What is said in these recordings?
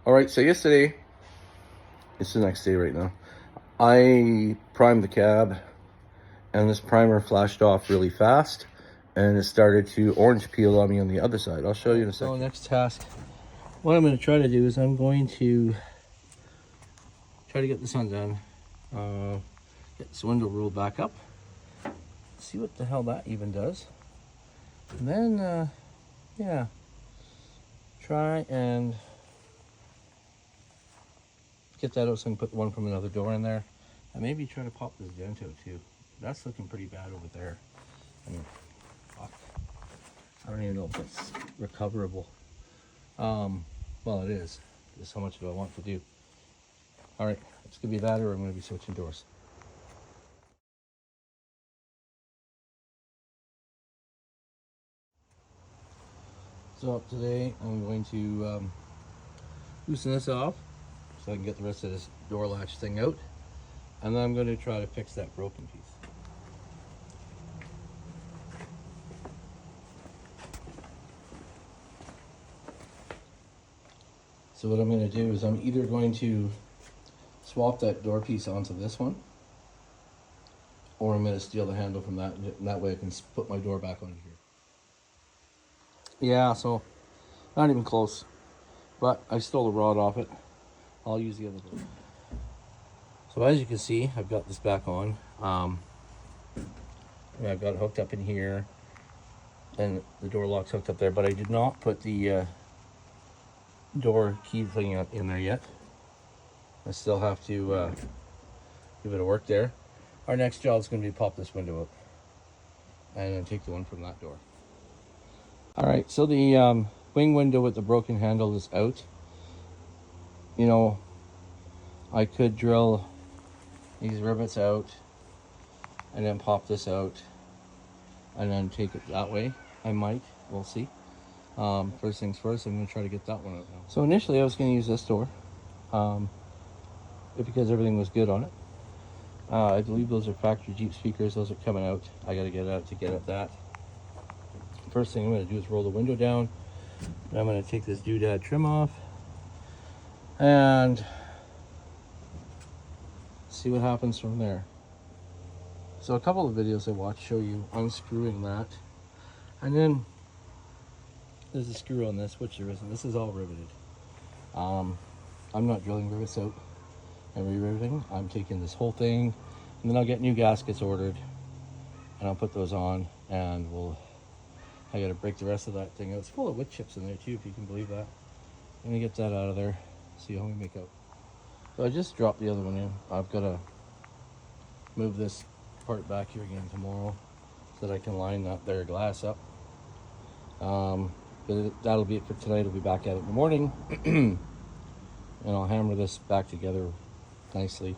All right, so yesterday, it's the next day right now, I primed the cab and this primer flashed off really fast and it started to orange peel on me on the other side. I'll show you in a second. So next task, what I'm going to try to do is I'm going to try to get this undone, get this window rolled back up, see what the hell that even does, and then yeah, try and get that out so I can put one from another door in there, and maybe try to pop this dent out too. That's looking pretty bad over there. I mean, fuck. I don't even know if it's recoverable. Well, it is. Just how much do I want to do? All right, it's gonna be that, or I'm gonna be switching doors. So today I'm going to loosen this off so I can get the rest of this door latch thing out, and then I'm going to try to fix that broken piece. So what I'm going to do is I'm either going to swap that door piece onto this one, or I'm going to steal the handle from that, and that way I can put my door back on here. Yeah, so not even close, but I stole the rod off it. I'll use the other door. So as you can see, I've got this back on. I've got it hooked up in here, and the door lock's hooked up there, but I did not put the door key thing in there yet. I still have to give it a work there. Our next job is going to be pop this window up and then take the one from that door. All right, so the wing window with the broken handle is out. You know, I could drill these rivets out and then pop this out and then take it that way. I might, we'll see. First things first, I'm going to try to get that one out now. So initially I was going to use this door because everything was good on it. I believe those are factory Jeep speakers. Those are coming out. I got to get out to get at that. First thing I'm going to do is roll the window down. And I'm going to take this doodad trim off and see what happens from there. So a couple of videos I watched show you unscrewing that, and then there's a screw on this, which there isn't. This is all riveted. I'm not drilling rivets out and re-riveting. I'm taking this whole thing, and then I'll get new gaskets ordered, and I'll put those on, and I gotta break the rest of that thing out. It's full of wood chips in there too, if you can believe that. I'm gonna get that out of there, see how we make out. So I just dropped the other one in. I've gotta move this part back here again tomorrow so that I can line that there glass up. But that'll be it for tonight. I'll be back at it in the morning and I'll hammer this back together nicely,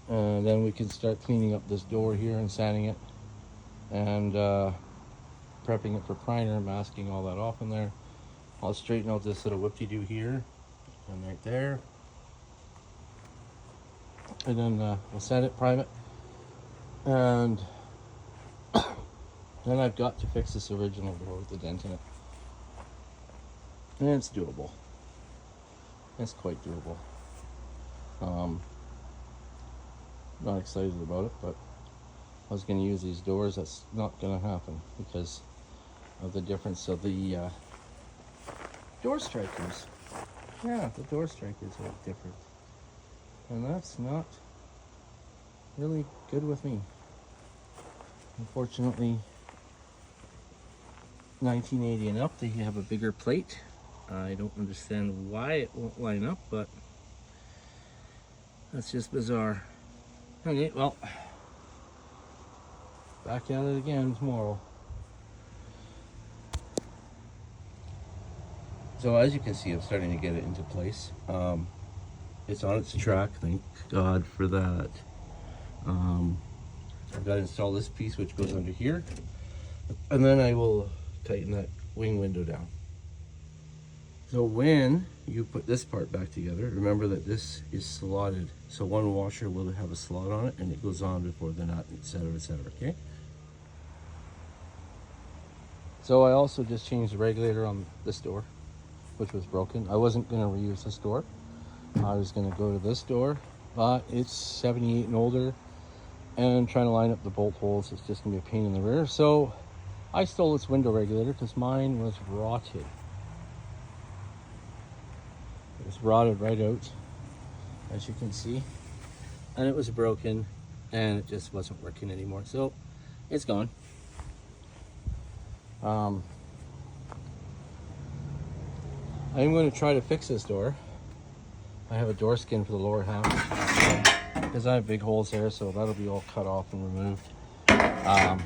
and then we can start cleaning up this door here and sanding it and prepping it for primer, masking all that off in there. I'll straighten out this little whoop-de-doo here and right there, and then we'll sand it, prime it, and then I've got to fix this original door with the dent in it. And it's doable. It's quite doable. Not excited about it, but I was going to use these doors. That's not going to happen because of the difference of the door strikers. Yeah, the door strikers are different, and that's not really good with me. Unfortunately, 1980 and up, they have a bigger plate. I don't understand why it won't line up, but that's just bizarre. Okay, well, back at it again tomorrow. So as you can see, I'm starting to get it into place. It's on its track, thank God for that. I've got to install this piece which goes under here, and then I will tighten that wing window down. So when you put this part back together, remember that this is slotted. So one washer will have a slot on it and it goes on before the nut, etc., okay? So I also just changed the regulator on this door. which was broken. I wasn't going to reuse this door. I was going to go to this door, but it's 78 and older, and trying to line up the bolt holes is just going to be a pain in the rear. So I stole this window regulator because mine was rotted. It was rotted right out, as you can see, and it was broken, and it just wasn't working anymore. So it's gone. I'm going to try to fix this door. I have a door skin for the lower half because I have big holes there, so that'll be all cut off and removed. I'm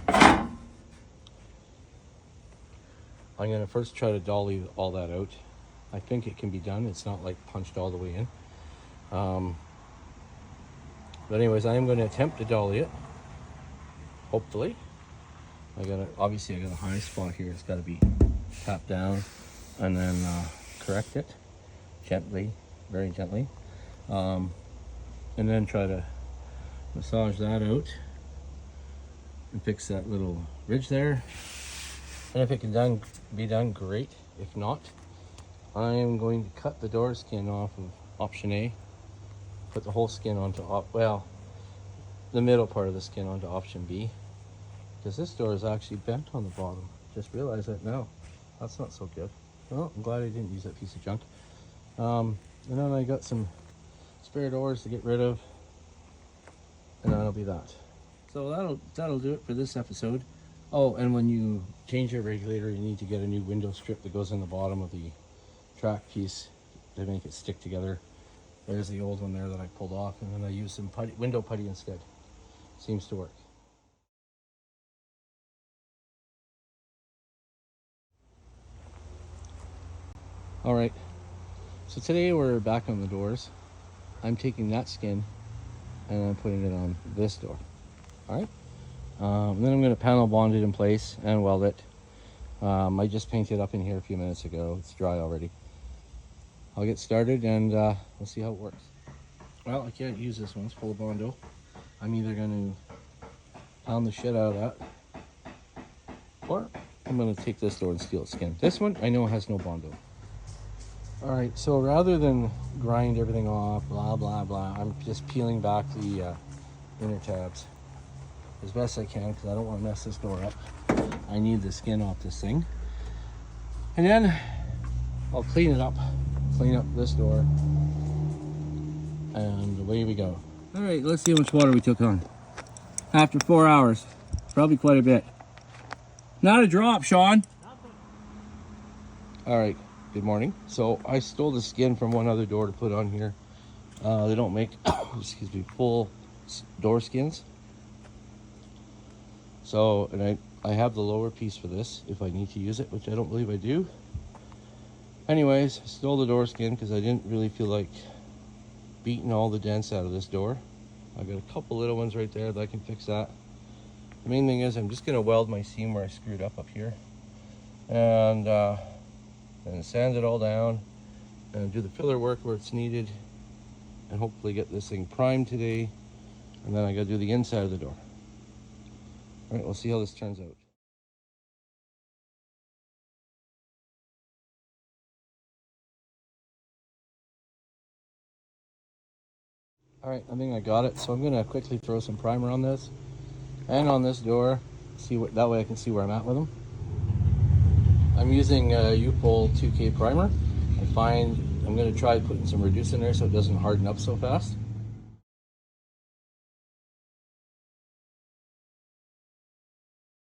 going to first try to dolly all that out. I think it can be done. It's not like punched all the way in. But anyways, I am going to attempt to dolly it. Hopefully. Obviously I got a high spot here. It's got to be tapped down and then correct it gently, very gently. And then try to massage that out and fix that little ridge there. And if it can be done, great. If not, I am going to cut the door skin off of option A, put the whole skin onto the middle part of the skin onto option B, because this door is actually bent on the bottom. Just realized that now. That's not so good. Well, I'm glad I didn't use that piece of junk. And then I got some spare doors to get rid of, and that'll be that. So that'll do it for this episode. Oh, and when you change your regulator, you need to get a new window strip that goes in the bottom of the track piece to make it stick together. There's the old one there that I pulled off, and then I used some window putty instead. Seems to work. All right, so today we're back on the doors. I'm taking that skin and I'm putting it on this door. All right, then I'm going to panel bond it in place and weld it. I just painted up in here a few minutes ago. It's dry already. I'll get started and we'll see how it works. Well, I can't use this one. It's full of Bondo. I'm either going to pound the shit out of that, or I'm going to take this door and steal its skin. This one I know has no Bondo. All right, so rather than grind everything off, blah, blah, blah, I'm just peeling back the inner tabs as best I can because I don't want to mess this door up. I need the skin off this thing. And then I'll clean up this door, and away we go. All right, let's see how much water we took on. After 4 hours, probably quite a bit. Not a drop, Sean. All right. Good morning. So I stole the skin from one other door to put on here. They don't make, excuse me, full door skins. So, and I have the lower piece for this if I need to use it, which I don't believe I do. Anyways, I stole the door skin because I didn't really feel like beating all the dents out of this door. I've got a couple little ones right there that I can fix that. The main thing is I'm just going to weld my seam where I screwed up here. And sand it all down and do the filler work where it's needed, and hopefully get this thing primed today. And then I gotta do the inside of the door. All right, we'll see how this turns out. All right, I think I got it. So I'm gonna quickly throw some primer on this and on this door. That way I can see where I'm at with them. I'm using a U-Pol 2K primer. I'm going to try putting some reduce in there so it doesn't harden up so fast.